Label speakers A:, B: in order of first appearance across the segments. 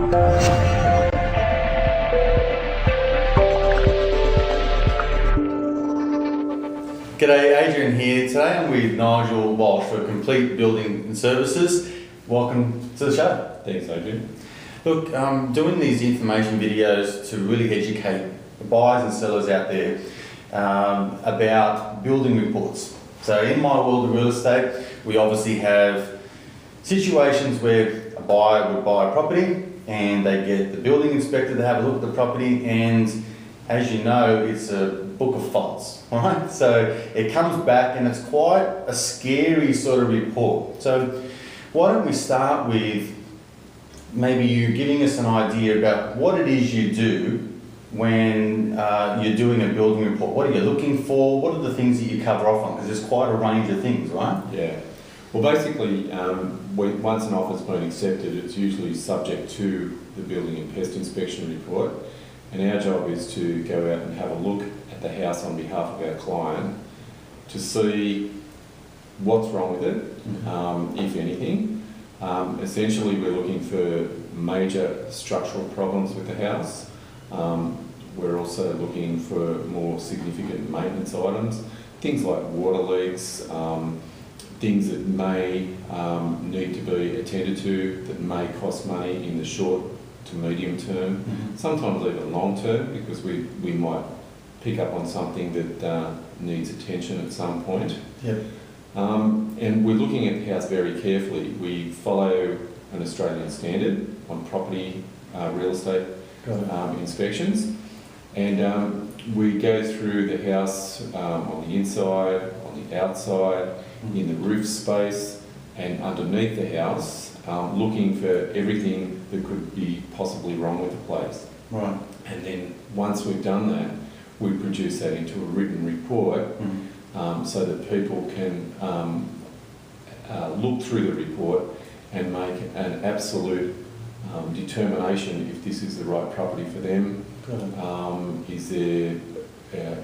A: G'day, Adrian here. Today I'm with Nigel Walsh for Complete Building and Services. Welcome to the show.
B: Thanks, Adrian.
A: Look, I'm doing these information videos to really educate the buyers and sellers out there about building reports. So in my world of real estate, we obviously have situations where a buyer would buy a property and they get the building inspector to have a look at the property, and as you know, it's a book of faults, right? So it comes back and it's quite a scary sort of report. So why don't we start with maybe you giving us an idea about what it is you do when you're doing a building report. What are you looking for? What are the things that you cover off on? Because there's quite a range of things, right?
B: Yeah. Well, basically, once an offer's been accepted, it's usually subject to the building and pest inspection report. And our job is to go out and have a look at the house on behalf of our client to see what's wrong with it, if anything. Essentially, we're looking for major structural problems with the house. We're also looking for more significant maintenance items, things like water leaks, things that may need to be attended to, that may cost money in the short to medium term, sometimes even long term, because we might pick up on something that needs attention at some point.
A: Yep.
B: And we're looking at the house very carefully. We follow an Australian standard on property real estate inspections, and we go through the house on the inside, on the outside, in the roof space, and underneath the house, looking for everything that could be possibly wrong with the place.
A: Right.
B: And then once we've done that, we produce that into a written report so that people can look through the report and make an absolute determination if this is the right property for them. Is there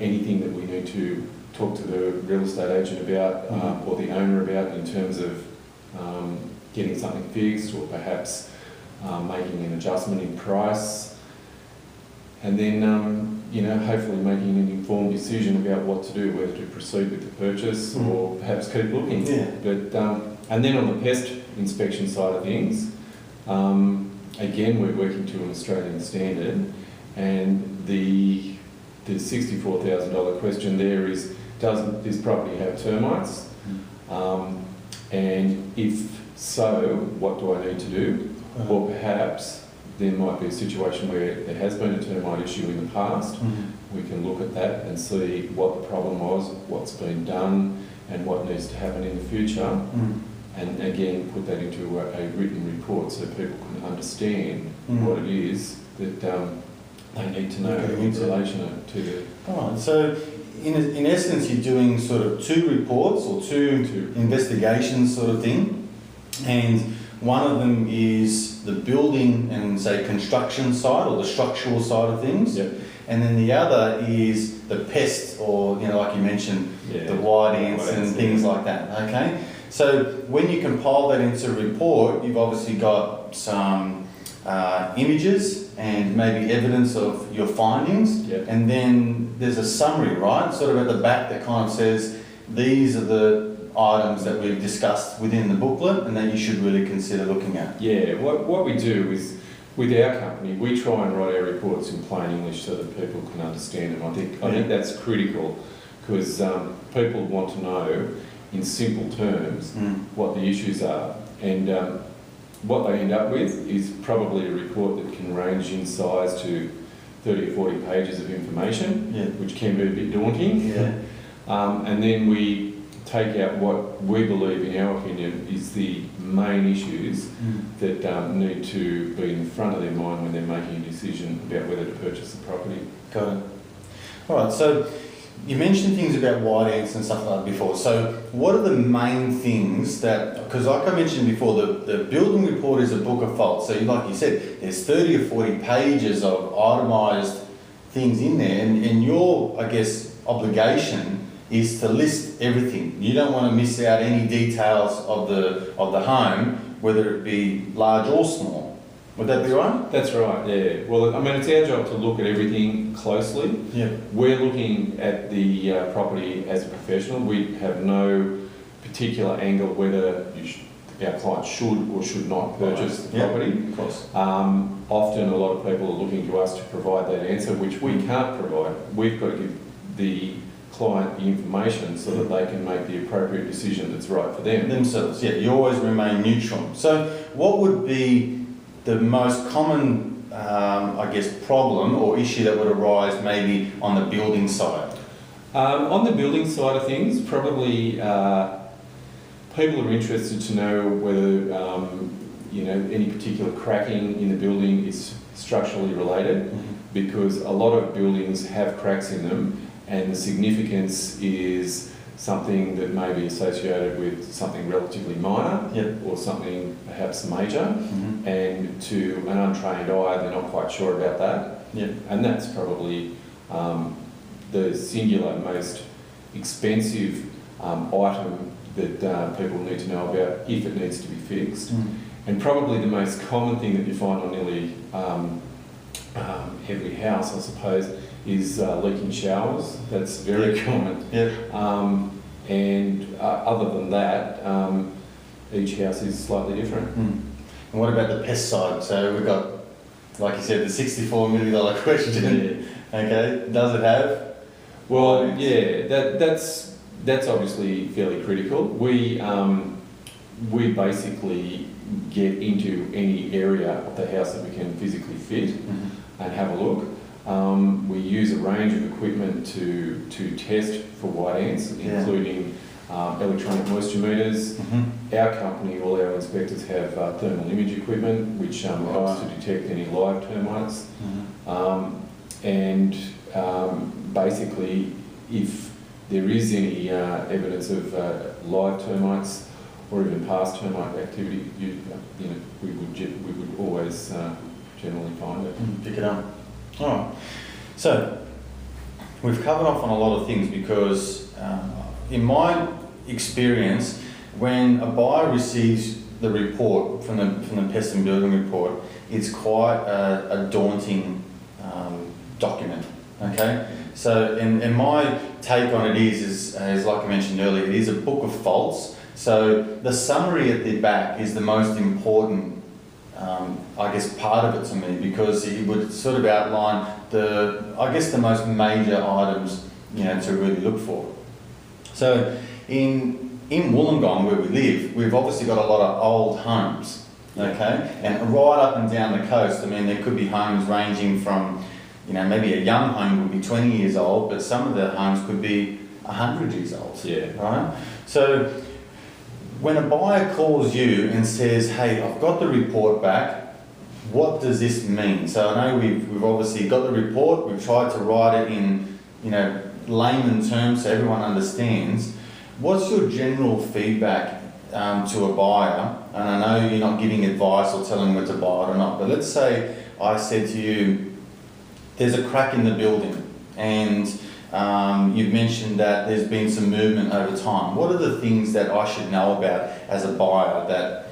B: anything that we need to talk to the real estate agent about or the owner about in terms of getting something fixed, or perhaps making an adjustment in price, and then hopefully making an informed decision about what to do, whether to proceed with the purchase or perhaps keep looking.
A: Yeah.
B: But and then on the pest inspection side of things, again we're working to an Australian standard, and the $64,000 question there is, does this property have termites? And if so, what do I need to do? Or perhaps there might be a situation where there has been a termite issue in the past. We can look at that and see what the problem was, what's been done, and what needs to happen in the future. And again, put that into a written report so people can understand what it is that they need to know in relation to the...
A: All right, so in essence you're doing sort of two reports or two investigations sort of thing, and one of them is the building and say construction side or the structural side of things, and then the other is the pest, or like you mentioned, the white ants and things like that. Okay, so when you compile that into a report, you've obviously got some images and maybe evidence of your findings, and then there's a summary, right, sort of at the back that kind of says these are the items that we've discussed within the booklet and that you should really consider looking at.
B: Yeah, what we do is, with our company, we try and write our reports in plain English so that people can understand them. I think that's critical, because people want to know in simple terms what the issues are, and what they end up with is probably a report that can range in size to 30 or 40 pages of information, which can be a bit daunting. And then we take out what we believe, in our opinion, is the main issues that need to be in front of their mind when they're making a decision about whether to purchase the property.
A: Got it. All right, so you mentioned things about white ants and stuff like that before. So what are the main things that, because like I mentioned before, the building report is a book of faults. So like you said, there's 30 or 40 pages of itemised things in there, and your, I guess, obligation is to list everything. You don't want to miss out any details of the home, whether it be large or small. Would that be right?
B: That's right, yeah. Well, I mean, it's our job to look at everything closely.
A: Yeah.
B: We're looking at the property as a professional. We have no particular angle whether our client should or should not purchase the property.
A: Of course.
B: Often a lot of people are looking to us to provide that answer, which we can't provide. We've got to give the client the information so that they can make the appropriate decision that's right for them.
A: Themselves, yeah. You always remain neutral. So what would be the most common, I guess, problem or issue that would arise maybe on the building side?
B: On the building side of things, probably people are interested to know whether any particular cracking in the building is structurally related, because a lot of buildings have cracks in them, and the significance is something that may be associated with something relatively minor or something perhaps major, and to an untrained eye they're not quite sure about that. And that's probably the singular most expensive item that people need to know about if it needs to be fixed. And probably the most common thing that you find on nearly every house, I suppose, is leaking showers. That's very common. And other than that, each house is slightly different.
A: And what about the pest side? So we've got, like you said, the $64 million question. Okay, does it have?
B: Well, yeah, that's obviously fairly critical. We basically get into any area of the house that we can physically fit and have a look. We use a range of equipment to test for white ants, including electronic moisture meters. Our company, all our inspectors have thermal image equipment, which helps to detect any live termites. Basically, if there is any evidence of live termites or even past termite activity, we would always generally find it.
A: Pick it up. All right. So we've covered off on a lot of things because, in my experience, when a buyer receives the report from the Pest and Building report, it's quite a daunting document. Okay. So, and my take on it is like I mentioned earlier, it is a book of faults. So the summary at the back is the most important, I guess, part of it to me, because it would sort of outline the most major items, to really look for. So in Wollongong, where we live, we've obviously got a lot of old homes, okay, and right up and down the coast. I mean, there could be homes ranging from, maybe a young home would be 20 years old, but some of the homes could be 100 years old. Right? So when a buyer calls you and says, hey, I've got the report back, what does this mean? So I know we've obviously got the report, we've tried to write it in, layman terms so everyone understands. What's your general feedback to a buyer? And I know you're not giving advice or telling them whether to buy it or not, but let's say I said to you, there's a crack in the building, and you've mentioned that there's been some movement over time. What are the things that I should know about as a buyer that,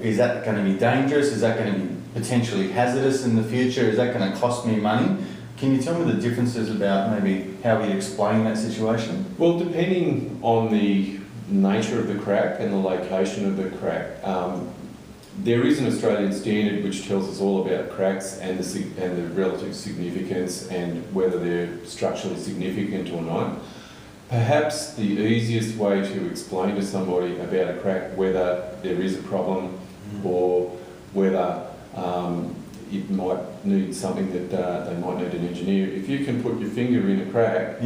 A: is that going to be dangerous? Is that going to be potentially hazardous in the future? Is that going to cost me money? Can you tell me the differences about maybe how we explain that situation?
B: Well, depending on the nature of the crack and the location of the crack, there is an Australian standard which tells us all about cracks and the relative significance and whether they're structurally significant or not. Perhaps the easiest way to explain to somebody about a crack whether there is a problem or whether it might need something that they might need an engineer. If you can put your finger in a crack,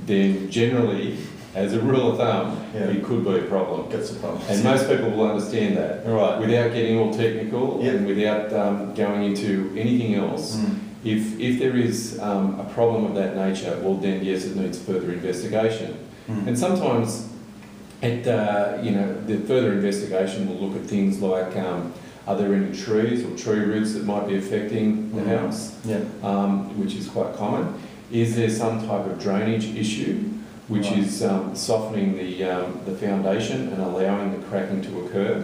B: then generally, as a rule of thumb, it could be a problem.
A: That's a problem.
B: And most people will understand that.
A: Right.
B: Without getting all technical and without going into anything else. If there is a problem of that nature, well then yes, it needs further investigation. And sometimes the further investigation will look at things like are there any trees or tree roots that might be affecting the house, which is quite common. Is there some type of drainage issue which is softening the foundation and allowing the cracking to occur?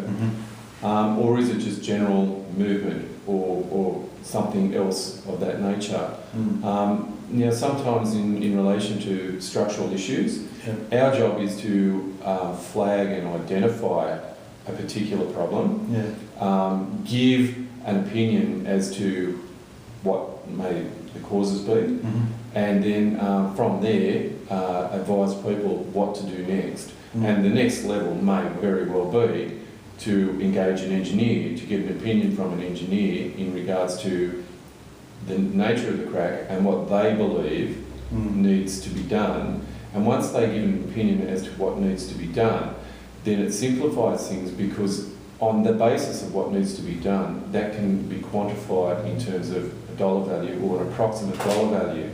B: Or is it just general movement? or something else of that nature. Now, sometimes in relation to structural issues, our job is to flag and identify a particular problem, give an opinion as to what may the causes be, and then from there advise people what to do next. And the next level may very well be to engage an engineer, to get an opinion from an engineer in regards to the nature of the crack and what they believe needs to be done. And once they give an opinion as to what needs to be done, then it simplifies things, because on the basis of what needs to be done, that can be quantified in terms of a dollar value or an approximate dollar value.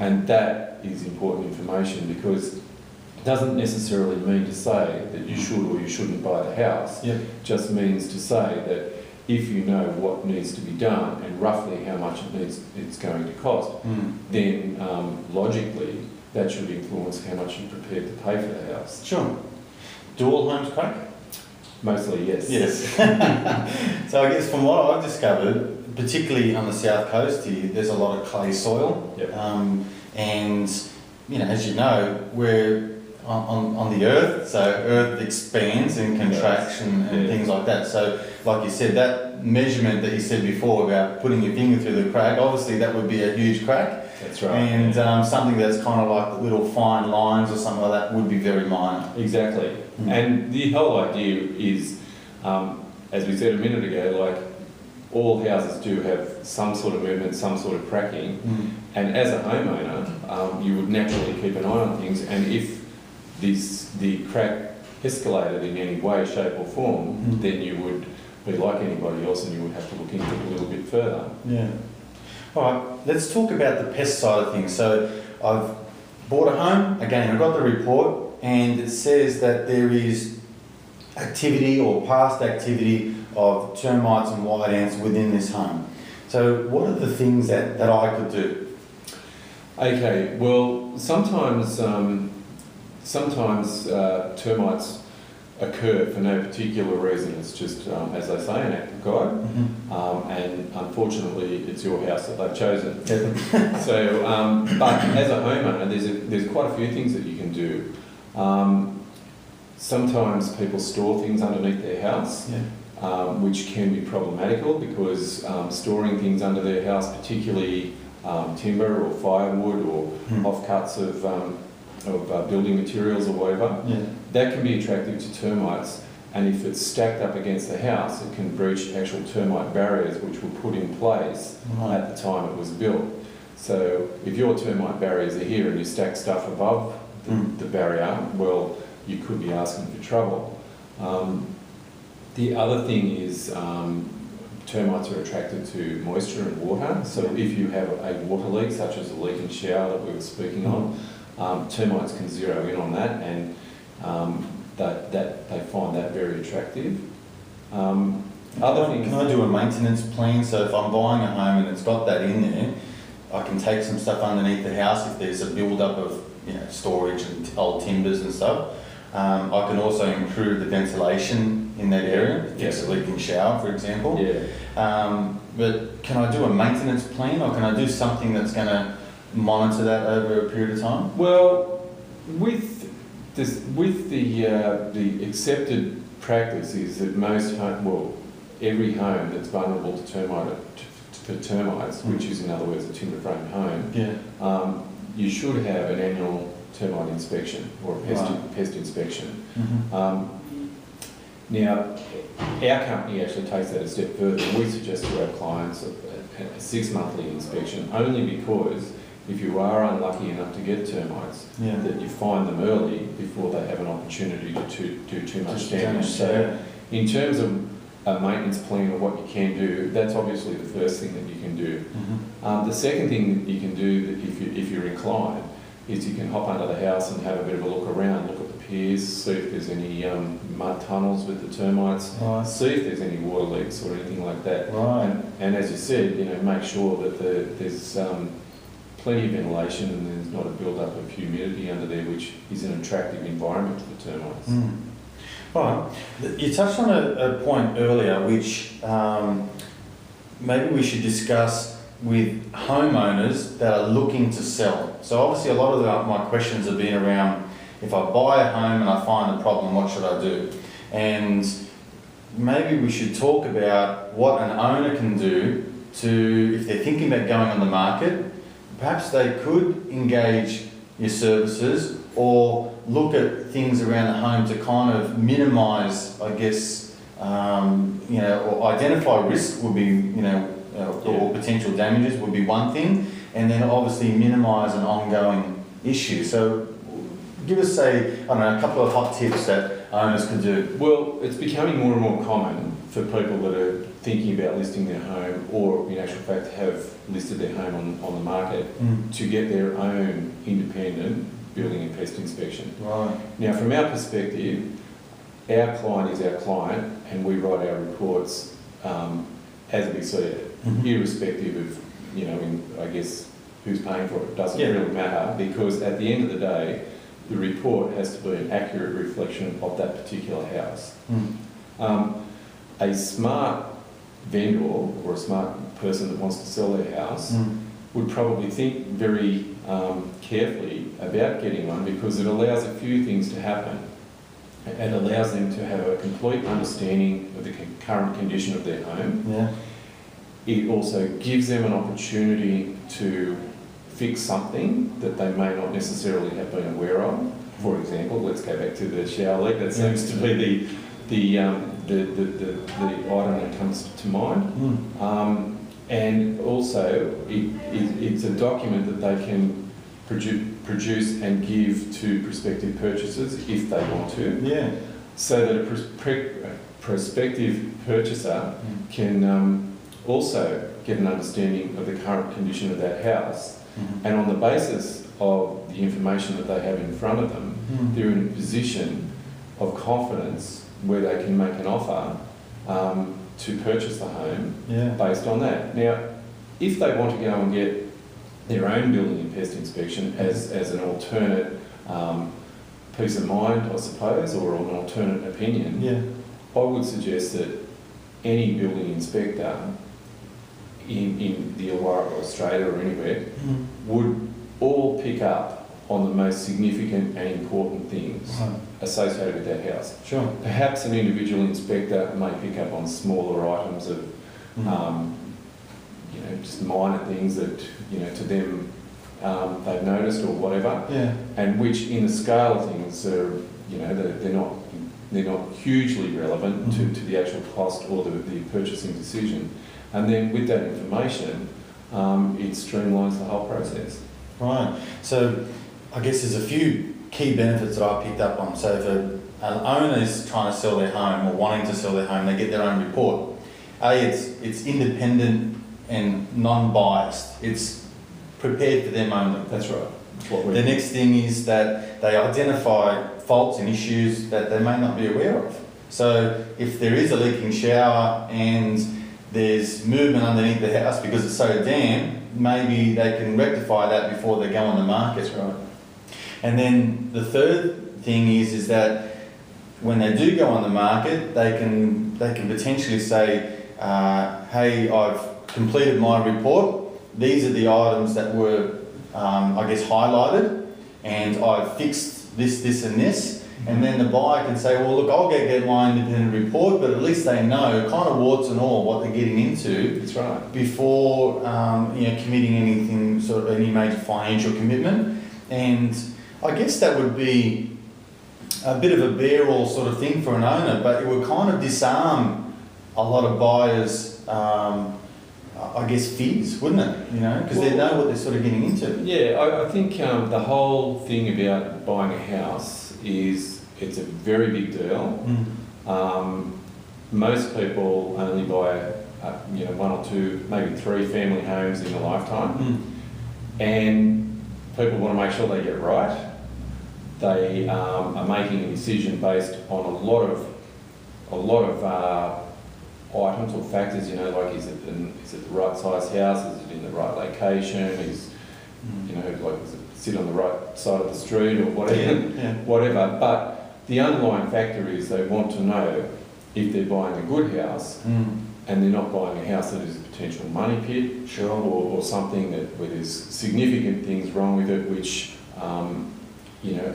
B: And that is important information, because it doesn't necessarily mean to say that you should or you shouldn't buy the house. It just means to say that if you know what needs to be done and roughly how much it's going to cost, then logically that should influence how much you're prepared to pay for the house.
A: Sure. Do all homes crack?
B: Mostly, yes.
A: Yes. So I guess from what I've discovered, particularly on the south coast here, there's a lot of clay soil. And, you know, as you know, we're on the earth, so earth expands and contracts and things like that. So, like you said, that measurement that you said before about putting your finger through the crack, obviously that would be a huge crack.
B: That's right.
A: And something that's kind of like little fine lines or something like that would be very minor.
B: Exactly. And the whole idea is, as we said a minute ago, like all houses do have some sort of movement, some sort of cracking. And as a homeowner, you would naturally keep an eye on things. And if the crack escalated in any way, shape or form, then you would be like anybody else and you would have to look into it a little bit further.
A: All right, let's talk about the pest side of things. So I've bought a home, again I got the report, and it says that there is activity or past activity of termites and white ants within this home. So what are the things that I could do?
B: Okay, well sometimes termites occur for no particular reason. It's just, as I say, an act of God. And unfortunately, it's your house that they've chosen. So, but as a homeowner, there's quite a few things that you can do. Sometimes people store things underneath their house, which can be problematical, because storing things under their house, particularly timber or firewood or offcuts of building materials or whatever, that can be attractive to termites. And if it's stacked up against the house, it can breach actual termite barriers which were put in place at the time it was built. So if your termite barriers are here and you stack stuff above the barrier, well, you could be asking for trouble. The other thing is termites are attracted to moisture and water. So if you have a water leak, such as a leaking shower that we were speaking on, termites can zero in on that, and that they find that very attractive. Other things.
A: Can I do a maintenance plan? So if I'm buying a home and it's got that in there, I can take some stuff underneath the house if there's a build-up of storage and old timbers and stuff. I can also improve the ventilation in that area, fix a leaking shower, for example. But can I do a maintenance plan, or can I do something that's going to monitor that over a period of time?
B: Well, with the accepted practice is that every home that's vulnerable to termites, which is in other words a timber frame home, you should have an annual termite inspection or a pest inspection. Now, our company actually takes that a step further. We suggest to our clients a 6-monthly inspection, only because if you are unlucky enough to get termites, that you find them early before they have an opportunity to do too much damage. So in terms of a maintenance plan or what you can do, that's obviously the first thing that you can do. The second thing that you can do, if you're inclined, is you can hop under the house and have a bit of a look around, look at the piers, see if there's any mud tunnels with the termites, see if there's any water leaks or anything like that. And as you said, make sure that there's plenty of ventilation and there's not a build-up of humidity under there, which is an attractive environment for termites.
A: Right. You touched on a point earlier which maybe we should discuss with homeowners that are looking to sell. So obviously a lot of my questions have been around, if I buy a home and I find a problem, what should I do? And maybe we should talk about what an owner can do to, if they're thinking about going on the market, perhaps they could engage your services or look at things around the home to kind of minimise, I guess, or identify risk would be, or potential damages would be one thing, and then obviously minimise an ongoing issue. So give us, say, I don't know, a couple of hot tips that owners can do.
B: Well, it's becoming more and more common for people that are thinking about listing their home, or in actual fact have listed their home on the market, to get their own independent building and pest inspection.
A: Right.
B: Now, from our perspective, our client is our client, and we write our reports as we see it, irrespective of, I guess, who's paying for it. It doesn't really matter, because at the end of the day, the report has to be an accurate reflection of that particular house. A smart vendor or a smart person that wants to sell their house would probably think very carefully about getting one, because it allows a few things to happen. It allows them to have a complete understanding of the current condition of their home.
A: Yeah.
B: It also gives them an opportunity to fix something that they may not necessarily have been aware of. For example, let's go back to the shower leak. That seems to be the item that comes to mind. And also, it's a document that they can produce and give to prospective purchasers if they want to.
A: Yeah.
B: So that a prospective purchaser can also get an understanding of the current condition of that house. And on the basis of the information that they have in front of them, they're in a position of confidence where they can make an offer to purchase the home based on that. Now, if they want to go and get their own building and pest inspection as an alternate peace of mind, I suppose, or an alternate opinion, I would suggest that any building inspector in the Illawarra or Australia or anywhere would all pick up on the most significant and important things associated with that house.
A: Sure.
B: Perhaps an individual inspector may pick up on smaller items of, just minor things that, to them they've noticed or whatever, and which in the scale of things are, they're not hugely relevant to the actual cost or the purchasing decision. And then with that information, it streamlines the whole process.
A: Right. So I guess there's a few key benefits that I picked up on. So if an owner is trying to sell their home or wanting to sell their home, they get their own report. It's independent and non-biased. It's prepared for them only.
B: That's right.
A: The next thing is that they identify faults and issues that they may not be aware of. So if there is a leaking shower and there's movement underneath the house because it's so damp, maybe they can rectify that before they go on the market.
B: That's right.
A: And then the third thing is that when they do go on the market, they can potentially say, hey, I've completed my report. These are the items that were, highlighted, and I've fixed this and this. And then the buyer can say, well, look, I'll get my independent report, but at least they know kind of warts and all what they're getting into.
B: That's right.
A: Before committing anything, sort of any major financial commitment. And I guess that would be a bit of a bear-all sort of thing for an owner, but it would kind of disarm a lot of buyers' fears, wouldn't it? Because they know what they're sort of getting into.
B: Yeah, I think the whole thing about buying a house is it's a very big deal. Most people only buy one or two, maybe three family homes in a lifetime, and people want to make sure they get it right. They are making a decision based on a lot of items or factors. Like is it the right size house? Is it in the right location? Does it sit on the right side of the street or whatever? Whatever. But the underlying factor is they want to know if they're buying a good house and they're not buying a house that is a potential money pit,
A: Sure.
B: or something where there's significant things wrong with it, which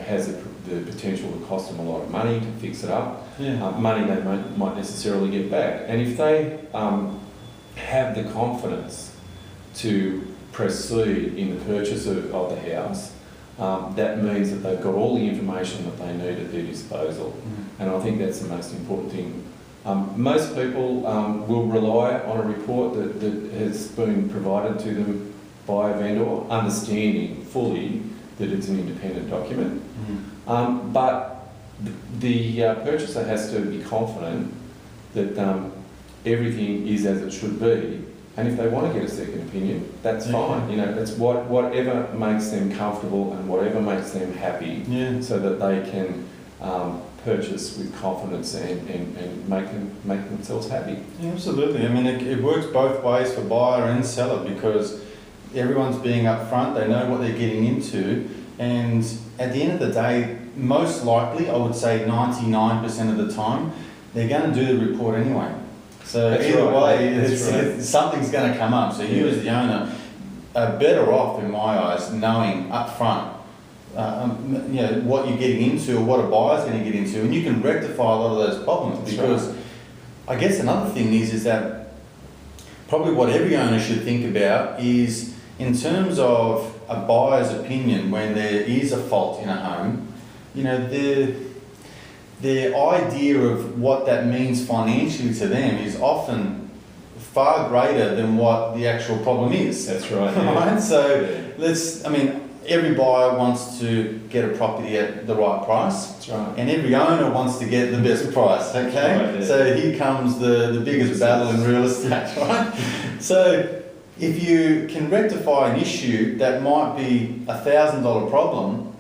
B: has the potential to cost them a lot of money to fix it up.
A: Yeah.
B: Money they might necessarily get back. And if they have the confidence to proceed in the purchase of the house, that means that they've got all the information that they need at their disposal. And I think that's the most important thing. Most people will rely on a report that has been provided to them by a vendor, understanding fully that it's an independent document. But the purchaser has to be confident that everything is as it should be. And if they want to get a second opinion, that's fine. It's whatever makes them comfortable and whatever makes them happy, so that they can purchase with confidence and make themselves happy.
A: Yeah, absolutely. I mean, it works both ways for buyer and seller, because everyone's being upfront, they know what they're getting into, and at the end of the day, most likely, I would say 99% of the time, they're going to do the report anyway. So
B: That's
A: either
B: right.
A: way, something's going to come up. So you as the owner are better off, in my eyes, knowing upfront what you're getting into or what a buyer's going to get into, and you can rectify a lot of those problems.
B: That's
A: because
B: right.
A: I guess another thing is that probably what every owner should think about is, in terms of a buyer's opinion when there is a fault in a home, their idea of what that means financially to them is often far greater than what the actual problem is.
B: That's right.
A: Right? So every buyer wants to get a property at the right price.
B: That's right.
A: And every owner wants to get the best price, okay?
B: Right, yeah.
A: So here comes the biggest battle in real estate, right? So if you can rectify an issue that might be $1,000 problem,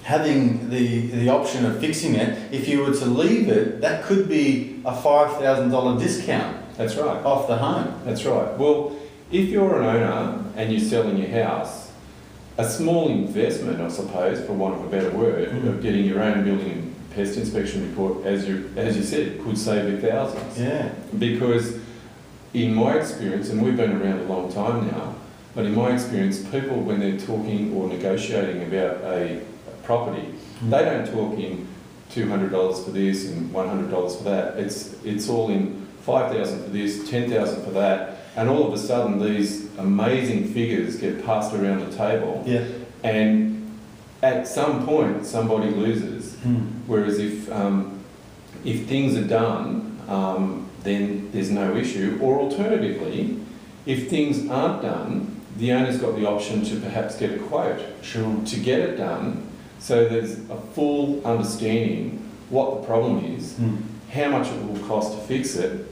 A: having the option of fixing it, if you were to leave it, that could be a $5,000 discount.
B: That's right.
A: Off the home.
B: That's right. Well, if you're an owner and you're selling your house, a small investment, I suppose, for want of a better word, of getting your own building and pest inspection report, as you said, could save you thousands.
A: Yeah.
B: Because in my experience, and we've been around a long time now, but in my experience, people, when they're talking or negotiating about a property, they don't talk in $200 for this and $100 for that. It's all in $5,000 for this, $10,000 for that, and all of a sudden these amazing figures get passed around the table.
A: Yeah.
B: And at some point, somebody loses. Whereas if things are done, then there's no issue. Or alternatively, if things aren't done, the owner's got the option to perhaps get a quote to get it done. So there's a full understanding what the problem is, how much it will cost to fix it,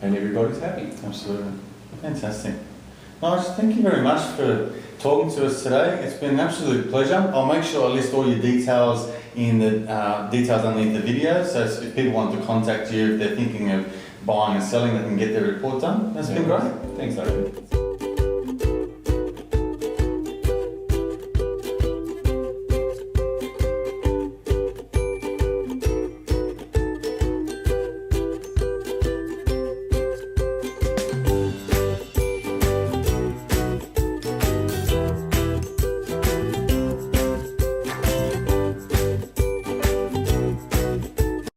B: and everybody's happy.
A: Absolutely. Fantastic. Nigel, thank you very much for talking to us today. It's been an absolute pleasure. I'll make sure I list all your details in the details underneath the video, so if people want to contact you, if they're thinking of buying and selling, they can get their report done. That's been great.
B: Thanks, Adrian.